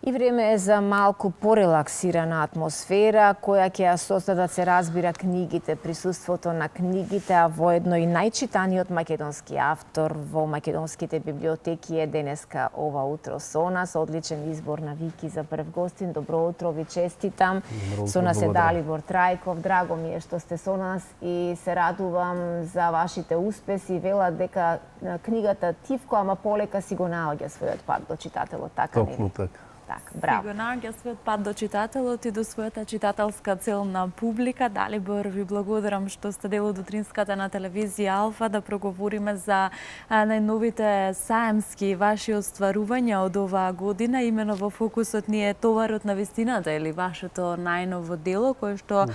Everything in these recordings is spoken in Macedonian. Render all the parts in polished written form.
И време е за малку порелаксирана атмосфера, која ќе ја создаде да се разбира книгите, присуството на книгите, а воедно и најчитаниот македонски автор во македонските библиотеки е денеска ова утро со нас. Одличен избор на Вики за прв гостин. Добро утро, ви честитам. Со нас е Далибор Трајков. Драго ми е што сте со нас и се радувам за вашите успеси. Велат дека книгата тивко, ама полека си го наоѓа својот пат до читателот, така нели? Токму така. Браво. Си го наоѓа својот пат до читателот и до својата читателска целна публика. Далибор, ви благодарам што сте дел од утринската на телевизија Алфа да проговориме за најновите саемски ваши остварувања од оваа година. Имено во фокусот ни е Товарот на вистината или вашето најново дело кое што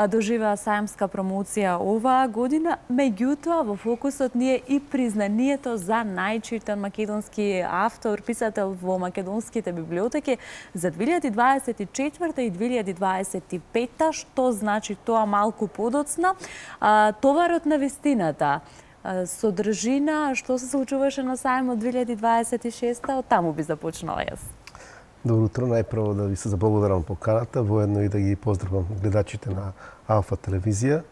доживеа саемска промоција оваа година. Меѓутоа во фокусот ни е и признанието за најчитан македонски автор, писател во македонските библиотеки за 2024 и 2025, што значи тоа малку подоцна. Товарот на вистината, содржина, што се случуваше на саемот 2026, од таму би започнала јас. Добро утро, најпрво да ви се заблагодарам поканата, воедно и да ги поздравам гледачите на Алфа телевизија.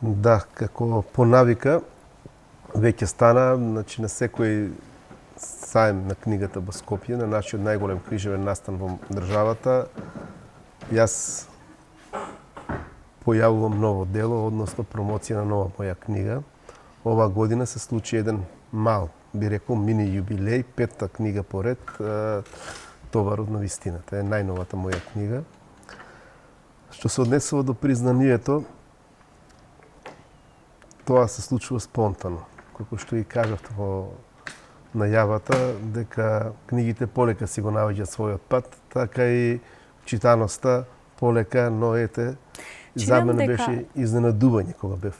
Да, како по навика, веќе стана, значи на секој саем на книгата во Скопје, на нашиот најголем книжевен настан во државата, јас појавувам ново дело, односно промоција на нова моја книга. Оваа година се случи еден мал, би рекол, мини јубилеј, петта книга поред, Товарот на вистината е најновата моја книга. Што се однесува до признанието, тоа се случува спонтано. Како што и кажавте во најавата, дека книгите полека си го наоѓаат својот пат, така и читаноста полека, но ете, за мене беше изненадување кога бев.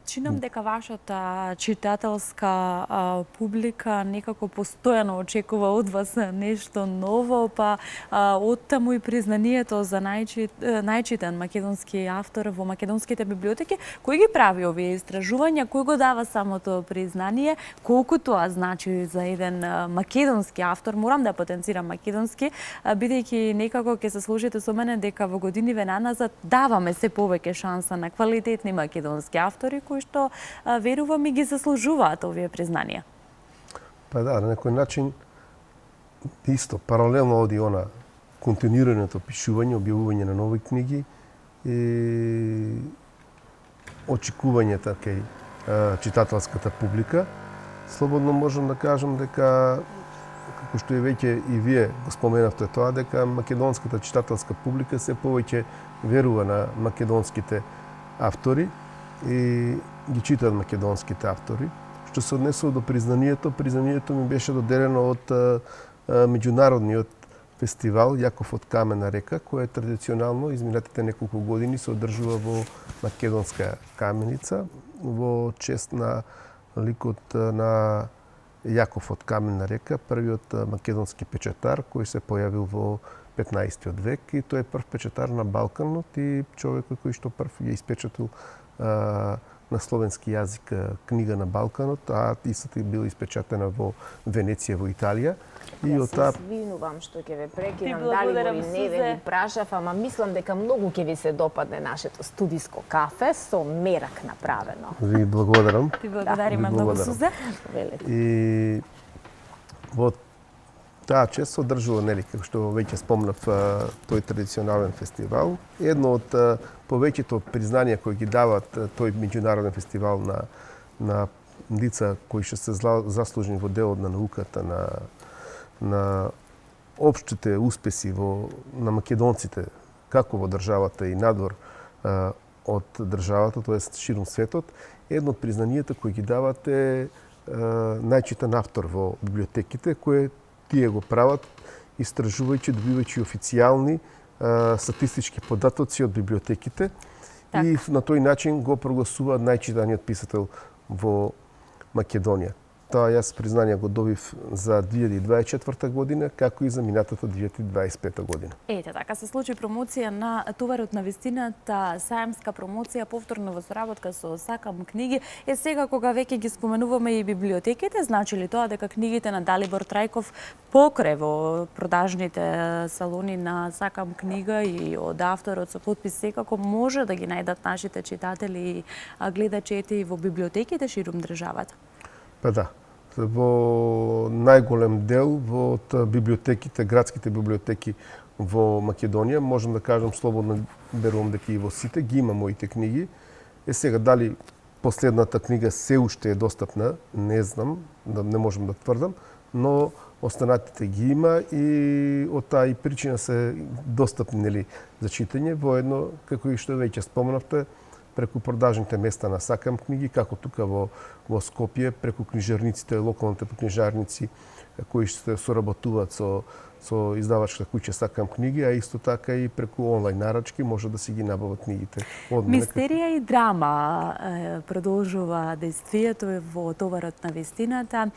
Чинам дека вашата читателска публика некако постојано очекува од вас нешто ново, па оттаму и признанието за најчитан македонски автор во македонските библиотеки. Кој ги прави овие истражувања, кој го дава самото признание, колку тоа значи за еден македонски автор? Морам да потенцирам македонски, бидејќи некако ќе се сложите со мене дека во годиниве наназад даваме се повеќе шанса на квалитетни македонски автори кои што верувам и ги заслужуваат овие признанија. Па да, на некој начин исто, паралелно оди она континуираното пишување, објавување на нови книги и очекувањата кај читателската публика. Слободно можам да кажам дека, како што и веќе и вие го споменавте тоа, дека македонската читателска публика се повеќе верува на македонските автори и ги читаат македонските автори. Што се однесува до признанието ми беше доделено од меѓународниот фестивал Јаков од камена река, кој традиционално изминатите неколку години се одржува во македонска каменица во чест на ликот на Јаков од камена река, првиот македонски печатар кој се појавил во 15 век и тој е прв печатар на Балканот и човекот кој што прв ја испечатил на словенски јазик книга на Балканот, а истата е била испечатена во Венеција, во Италија. И од таа извинувам што ќе ве прекинам, дали го и не ве ги прашав, ама мислам дека многу ќе ви се допадне нашето студиско кафе со мерак направено. Ви благодарам. Ти благодариме многу, Сузе. И во таа чест се одржува, нели, како што веќе спомнав, тој традиционален фестивал. Едно од повеќето признанија кои ги дават тој меѓународен фестивал на лица кои што се заслужени во делот на науката, на општите успеси на македонците, како во државата и надвор од државата, тоест ширум светот, едно од признанијата кои ги дават е најчитан автор во библиотеките, кој тие го прават истражувајќи, добивајќи официјални статистички податоци од библиотеките и на тој начин го прогласуваат најчитаниот писател во Македонија. Тоа јас признание го добив за 2024 година, како и за минатата 2025 година. Ете, така се случи промоција на Товарот на вистината, саемска промоција, повторно во соработка со Сакам книги. Сега кога веќе ги споменуваме и библиотеките, значи ли тоа дека книгите на Далибор Трајков покрај во продажните салони на Сакам книга и од авторот со потпис секако може да ги најдат нашите читатели и гледачите и во библиотеките ширум државата? Па да. Во најголем дел од библиотеките, градските библиотеки во Македонија, можам да кажам слободно, верувам дека и во сите ги има моите книги. Сега дали последната книга се уште е достапна, не знам, не можам да тврдам, но останатите ги има и од таа и причина се достапни, нели, за читање, воедно, како и што веќе споменавте, преку продажните места на Сакам книги, како тука во Скопје, преку книжарниците, локалните книжарници кои се соработуваат со издавачка куќа Сакам книги, а исто така и преку онлайн нарачки може да си ги набават книгите. Мистерија и драма продолжува действието во Товарот на вистината.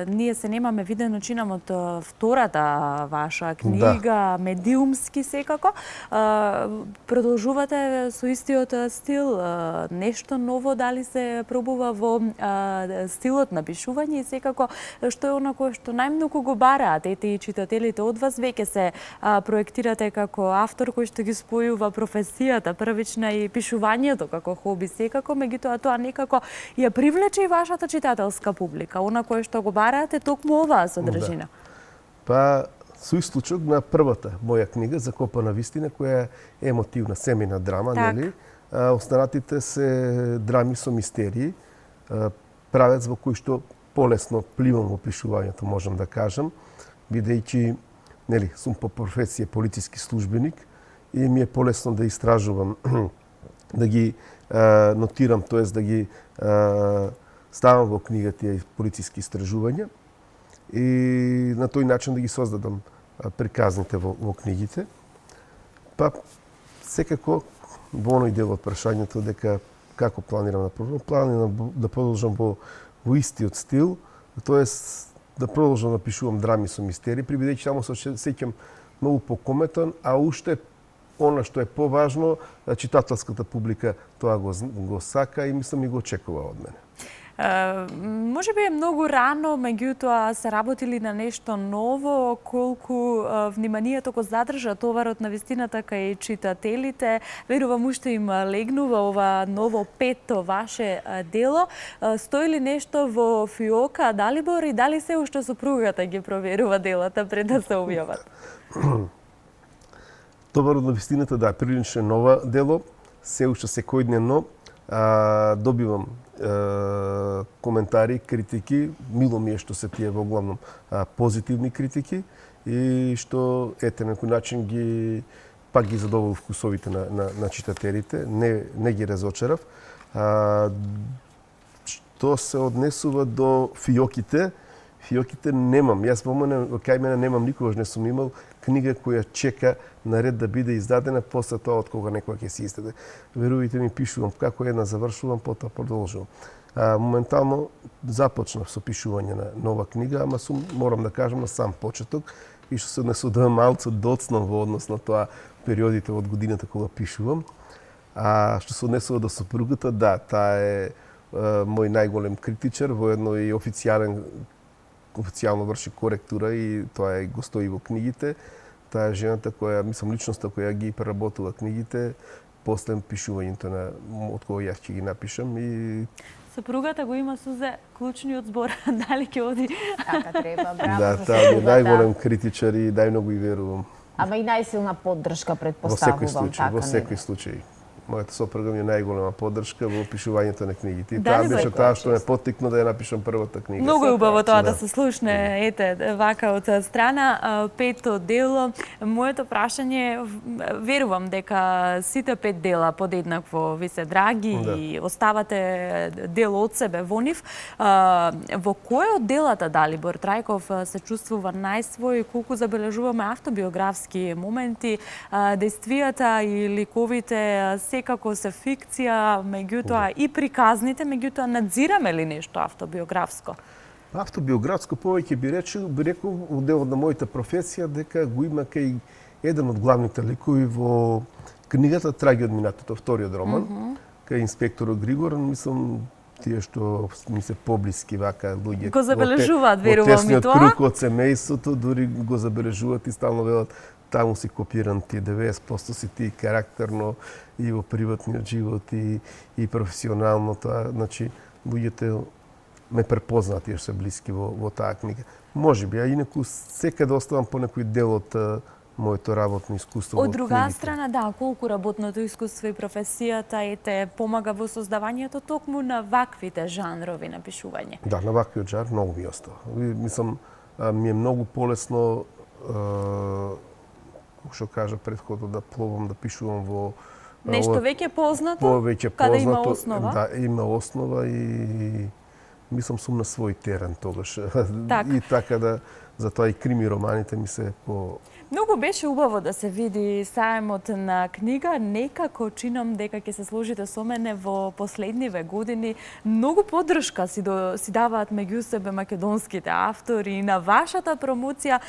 Ние се немаме видено, чинам, од втората ваша книга, да. Медиумски секако. Продолжувате со истиот стил, нешто ново дали се пробува во стилот на пишување и секако што е она кое што најмногу го бараат ете и читателите од вас, веќе се проектирате како автор кој што ги спојува професијата првична и пишувањето како хоби секако, меѓутоа тоа некако ја привлече и вашата читателска публика, она кое што го бараате токму оваа содржина. Да. Па со исклучок на првата моја книга Закопана вистина, која е емотивна семејна драма, нели? Останатите се драми со мистерии, правец во кој што полесно пливам во пишувањето, можам да кажам, бидејќи, нели, сум по професија полициски службеник и ми е полесно да истражувам, да ги нотирам, тоест да ги ставам во книга тие полициски истражувања и на тој начин да ги создадам приказните во книгите. Па, секако, во оној дел од прашањето дека како планирам да продолжам, планирам да продолжам во истиот стил, тоест да продолжам да пишувам драми со мистерии, бидејќи само се сеќам многу покометан, а уште она што е поважно, читателската публика тоа го сака и мислам и го очекува од мене. Може би е многу рано, меѓутоа се работили на нешто ново, колку вниманието го задржа Товарот на вистината кај читателите. Верувам уште им легнува ова ново пето ваше дело. Стои ли нешто во фиока Далибор и дали се уште сопругата ги проверува делата пред да се објават? Товарот на вистината, да, прилично нова дело, се уште секојдневно добивам коментари, критики. Мило ми е што се тие во главном позитивни критики и што ете на некој начин пак ги задоволив вкусовите на читателите, не ги разочарав. Што се однесува до фиоките немам. Јас во кај мене немам, никогаш не сум имал книга која чека на ред да биде издадена после тоа од кога некоја ќе се издаде. Верувајте ми, пишувам како една завршувам, потоа продолжувам. Моментално започнав со пишување на нова книга, ама морам да кажам на сам почеток и што се однесува малку доцнам во однос на тоа периодите од годината кога пишувам. А што се однесува до сопругата, да, таа е мој најголем критичар, воедно и официјално врши коректура и тоа е го стои во книгите. Таа е жената која, мислам, личноста која ги преработува книгите после пишувањето од кога јас ќе ги напишам и сопругата го има Сузе клучниот збор, дали ќе оди така треба, браво. Да, таа е најголем критичар и најмногу и верувам. Ама и најсилна поддршка предпоставувам така. Во секој случај. Мојата сопруга ми е најголема поддршка во пишувањето на книгите. И таа беше таа што ме поттикна да ја напишам првата книга. Многу е убаво тоа да се слушне, ете, вака од страна. Пето дело, моето прашање, верувам дека сите 5 дела подеднакво ви се драги и оставате дел од себе во нив. Во кој од делата Далибор Трајков се чувствува најсвој, колку забележуваме автобиографски моменти, действијата и ликовите секако се фикција, меѓутоа и приказните, меѓутоа надзираме ли нешто автобиографско? Автобиографско повеќе би рекол во делот на мојата професија дека го има кај еден од главните ликови во книгата Траги од минатото, вториот роман, кај инспекторот Григор, мислам тие што ми се поблиски вака луѓе. Го забележуваат, верувам ми тоа. Тесниот круг од семејството, дури го забележуваат и стално велат таму си копиран ти 90% си ти карактерно и во приватниот живот и професионално тоа, значи луѓето ме препознаат и се блиски во таа книга. Можеби, а инаку секаде оставам по некој дел од моето работно искуство. Од друга страна, да, колку работното искуство и професијата те помага во создавањето токму на ваквите жанрови на пишување? Да, на ваквиот жанр многу ми остава. Мислам, ми е многу полесно, што кажа претходно, да пловам, да пишувам во нешто веќе познато, повеќе каде познато, има основа. Да, има основа и мислам сум на свој терен тогаш. Так. И така да, затоа и крими романите ми се по... Многу беше убаво да се види саемот на книга. Некако чинам дека ќе се сложите со мене во последниве години. Многу поддршка си даваат меѓу себе македонските автори и на вашата промоција.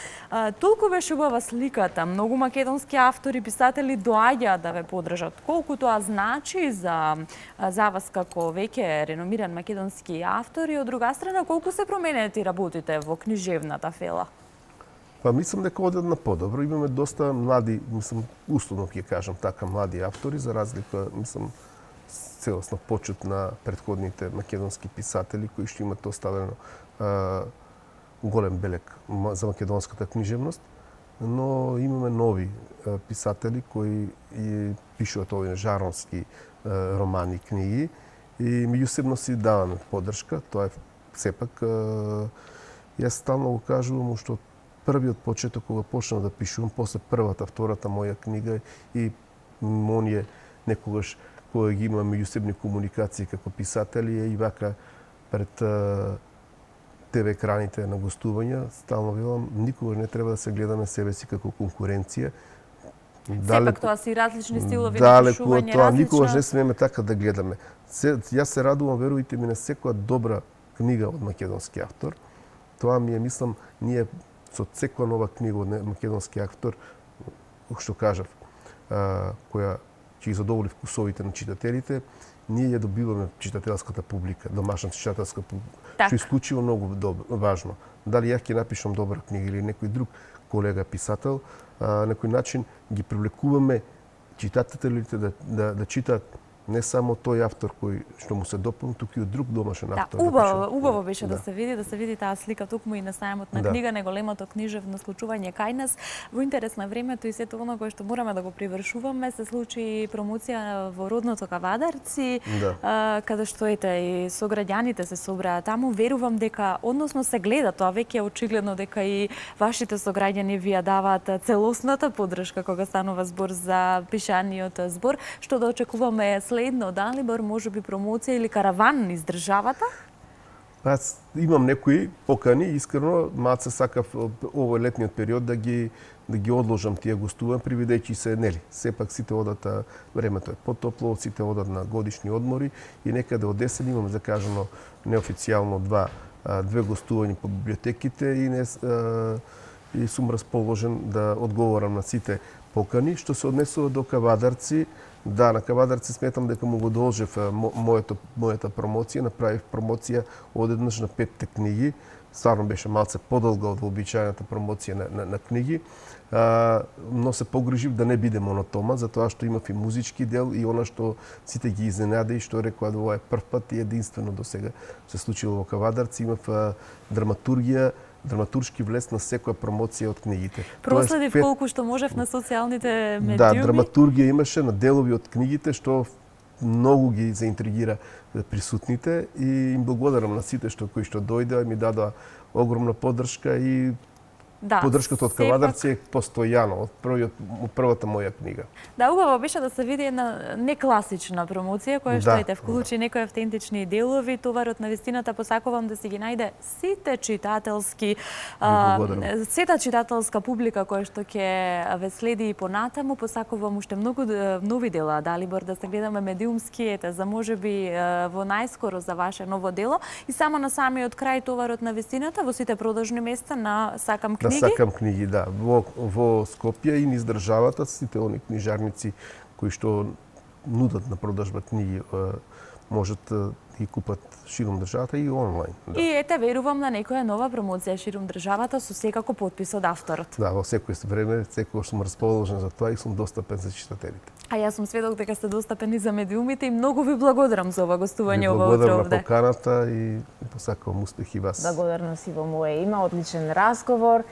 Толку беше убава сликата. Многу македонски автори, писатели доаѓаат да ве поддржат. Колку тоа значи за вас како веќе реномиран македонски автор и од друга страна колку се променети работите во книжевната фела? Па мислам дека одат на подобро. Имаме доста млади, мислам, условно ќе кажам така, млади автори, за разлика, мислам, целосно почет на претходните македонски писатели кои што имат оставено голем белег за македонската книжевност, но имаме нови писатели кои и пишуваат овие жаронски романи, книги и меѓусебно си даваме поддршка. Тоа е сепак јас стално го кажувам што првиот почеток кога почнав да пишувам, после првата, втората моја книга и оние некогаш кога ги имам меѓусебни комуникации како писатели и вака пред ТВ екраните на гостувања, стално велам, никогаш не треба да се гледаме себе си како конкуренција. Сепак тоа си различни стилови на пишување, тоа никогаш не смееме така да гледаме. Јас се радувам, верувате ми, на секоја добра книга од македонски автор. Тоа ми е, мислам, ние со секоја нова книга од македонски автор, што кажав, која ќе ги задоволи вкусовите на читателите, ние ја добиваме читателската публика, домашната читателска публика, што е исклучиво многу важно. Дали ја ќе напишам добра книга или некој друг колега писател, на кој начин ги привлекуваме читателите да читаат не само тој автор кој што му се допълни, туку и од друг домашен автор. Убаво беше да се види таа слика токму и на сајмот на книга, неголемото книжевно случување кај нас. Во интерес на времето и сето оно кое што мораме да го привршуваме, се случи промоција во родното Кавадарци, каде што и сограѓаните се собраа таму. Верувам дека, односно се гледа тоа, веќе е очигледно дека и вашите сограѓани ви ја даваат целосната поддршка кога станува збор за пишаниот збор. Што да очекуваме следно, Далибор, можеби промоција или караван низ државата? Аз имам некои покани, искрено, маца сакав овој летниот период да ги одложам тие гостувања, привидејќи се, нели, сепак сите одат, времето е потопло, сите одат на годишни одмори и некаде од есен имам закажано неофицијално две гостувања по библиотеките и сум расположен да одговорам на сите покани. Што се однесува до Кавадарци, да, на Кавадарци сметам дека му го должев мојата промоција, направив промоција одеднаш на 5 книги. Стварно беше малце подолга од вообичаената промоција на книги, но се погрижив да не биде монотома, затоа што имав и музички дел и она што сите ги изненади и што рекоа ова е прв пат и единствено до сега се случило во Кавадарци. Имав драматуршки влез на секоја промоција од книгите. Проследив колку што можев на социјалните медиуми. Да, драматургија имаше на делови од книгите што многу ги заинтригира присутните и им благодарам на сите кои што дојдеа и ми дадоа огромна поддршка и Да, Поддршката од Кавадарци е постојано, од првата моја книга. Да, убаво беше да се види една некласична промоција која што ете вклучи некои автентични делови. Товарот на вистината посакувам да си ги најде сите читателски сета читателска публика која што ќе ве следи и понатаму. Посакувам уште многу нови дела, Далибор, да се гледаме медиумски, ете, за можеби во најскоро за ваше ново дело. И само на самиот крај Товарот на вистината во сите продажни места на Сакам книги. Да, Сакам книги, да. Во Скопје и низ државата сите они книжарници кои што нудат на продажба книги можат да ги купат ширум државата и онлайн. Да. И ете, верувам на некоја нова промоција ширум државата со секако потпис од авторот. Да, во секој време, секогаш сум расположен за тоа и сум достапен за читателите. А јас сум сведок дека сте достапени за медиумите и многу ви благодарам за ова гостување ова утро овде. Благодарам на поканата и посакувам успех и вас. Благодарност и во мое име, одличен разговор.